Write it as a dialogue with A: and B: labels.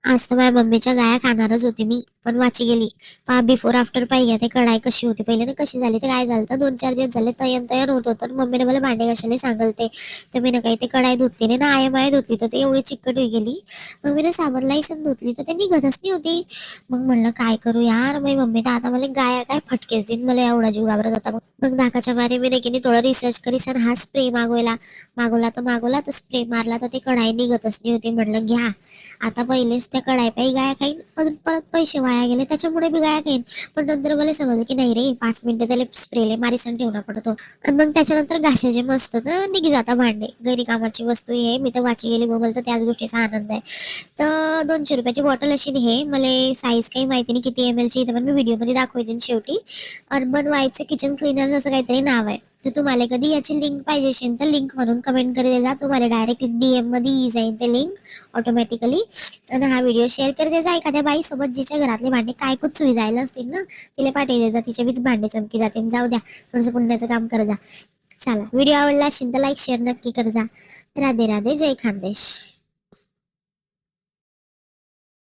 A: आज तर माझ्या मम्मीच्या गाया खाणारच होती मी, पण वाची गेली. पहा बिफोर आफ्टर पाहिजे ते कढाई कशी होती पहिले ना, कशी झाली ते काय झालं तर 2-4 दिवस झाले तयन तयन होत होतं. मम्मीने मला भांडे कशाने सांगलते, तर मी ना काही ते कढाई धुतली नाही ना, आय धुतली तर ते एवढी चिकट होई गेली. मम्मीने साबण लाईसन धुतली तर ते निघतच नाही होती. मग म्हणलं काय करू यार, माझी मम्मी तर आता मला गाया काय फटकेच देईन, मला एवढा जीव घाबरत होता. मग धाकाच्या मारे मी नाही थोडं रिसर्च करीस आणि हा स्प्रे मागवला तो स्प्रे मारला तर ते कढाई निघतच नाही होती. म्हणलं घ्या आता, पहिलेच त्या कढाई पायी गाया खाईन, पण परत पैसे वाया गेले त्याच्यामुळे मी गाया खाईन. पण नंतर मला समजलं की नाही रे, 5 मिनिटं त्याला स्प्रेले मारीसन ठेवणं पडतो. आणि मग त्याच्यानंतर घाशाचे मस्त तर निघी जाता भांडे. घरी कामाची वस्तू हे मी तर वाची गेली बघल तर त्याच गोष्टीचा आनंद आहे. तर 200 रुपयाची बॉटल अशी हे मला साईज काही माहिती नाही किती ml ची, पण मी व्हिडिओ मध्ये दाखवते शेवटी. अर्बन वाईफचे किचन क्लीनर्स असं काहीतरी नाव आहे. तर तुम्हाला कधी याची लिंक पाहिजे असेल तर लिंक म्हणून कमेंट करेल जा, तुम्हाला डायरेक्ट DM मध्ये जाईल ते लिंक ऑटोमॅटिकली. आणि हा व्हिडिओ शेअर करते जा एखाद्या बाई सोबत जिच्या घरातले भांडे काय कुच सुई जायला असतील ना, तिला पाठवले जा, तिच्या बीच भांडे चमकी जाते. जाऊ द्या, थोडंसं पुण्याचं काम कर जा. चला, व्हिडिओ आवडला असेल तर लाईक शेअर नक्की कर जा. राधे राधे, जय खानदेश.